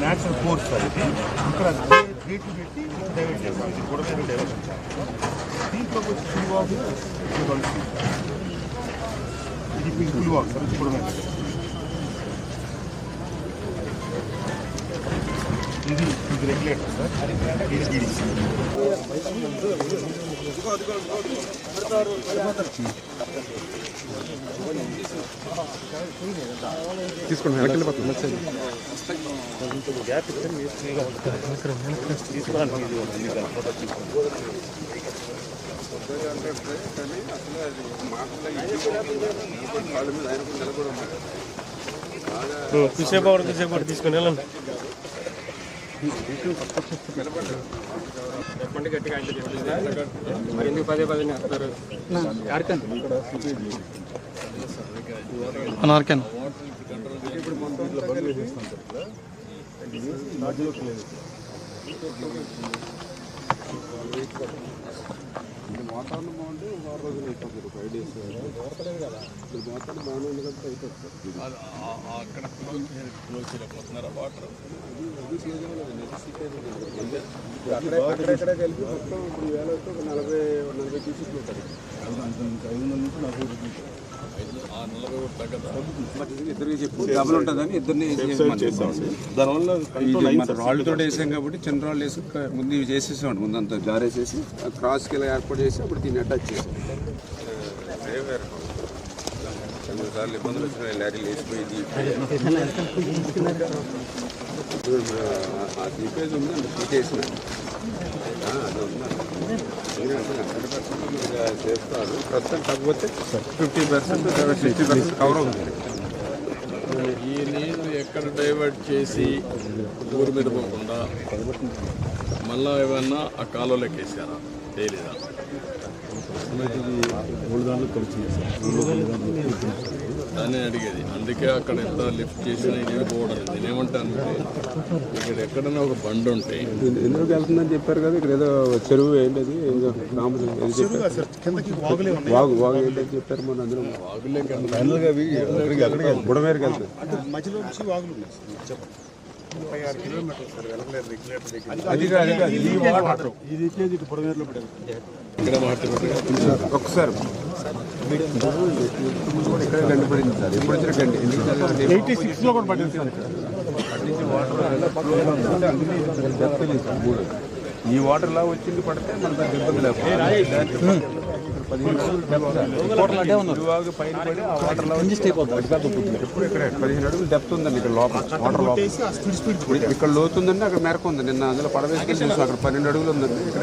Natural course sir ఇది. ఇక్కడ గేట్లు పెట్టి డైవర్ట్ చేస్తాం. ఇది కూడా డైవర్ట్ దీంట్లోకి వచ్చి పులివాగు ఇది పులివాగు సార్. ఇది కూడా ఇది రెగ్యులేటర్ సార్. ఇది తీసుకోండి, వెనక్కి వెళ్ళిపోతుంది. గ్యాప్ ఇస్తే తీసుకోవడానికి కూసేపు తీసుకుని వెళ్ళండి. చెప్పండి గట్టిగా అంటే మరి ఎందుకు పదే పదే వేస్తారు? వాతావరణం బాగుంటే 6 రోజులు అయిపోతుంది, 5 days. వాతావరణం బాగానే ఉంది కదా, అయిపోతుంది. అక్కడ వాటర్ అక్కడెక్కడ కలిపి మొత్తం ఇప్పుడు వేల వస్తే ఒక 40 క్యూసెక్లు ఉంటుంది. 500 నుంచి 40 ఇద్దరికి చెప్పు డబుల్ ఉంటుందని ఇద్దరిని దానివల్ల రాళ్ళతో వేసాం కాబట్టి చిన్న రాళ్ళు వేసి ముందు ఇవి చేసేసామండి. ముందంతా జారేసేసి క్రాస్కి ఇలా ఏర్పాటు చేసి అప్పుడు దీన్ని అటాచ్ చేసాం. చాలాసార్లు ఇబ్బందులు వచ్చినాయి, లారీలు వేసిపోయింది. ఆ సీపేజ్ ఉందండి, సీటేసిన అది ఉందండి. 100% చేస్తారు ప్రస్తుతం. కాకపోతే 50%, 60% కవర్ అవుతుంది. ఈ నీళ్ళు ఎక్కడ డైవర్ట్ చేసి ఊరి మీద పోకుండా మళ్ళా ఏమన్నా ఆ కాలువలోకి వేసారా? తేలేదా? దాన్ని అడిగేది. అందుకే అక్కడ ఎంత లిఫ్ట్ చేసినా నీళ్ళు పోవడం. నేనేమంటాను, ఇక్కడ ఎక్కడైనా ఒక బండి ఉంటే ఎందుకు వెళ్తుందని చెప్పారు కదా. ఇక్కడ ఏదో చెరువు ఏంటది, వాగు వాగు ఏంటని చెప్పారు. మన అందులో బుడమేరుకి వెళ్తుంది. అది ఒకసారి ఇక్కడ గండి పడింది సార్. ఎప్పుడు వచ్చిన గండి 86లో కూడా పడింది సార్. ఈ వాటర్ లా వచ్చింది పడితే మనకు ఇబ్బంది లేకపోతే పైన పడి ఆ వాటర్ లా ఎప్పుడు ఇక్కడ 15 అడుగులు డెప్త్ ఉందండి. ఇక్కడ లోపల వాటర్ లోపల ఇక్కడ లోతుందండి, అక్కడ మేరకు ఉంది. నిన్న అందులో పడవేసుకొని చూసాం, అక్కడ 12 అడుగులు ఉందండి. ఇక్కడ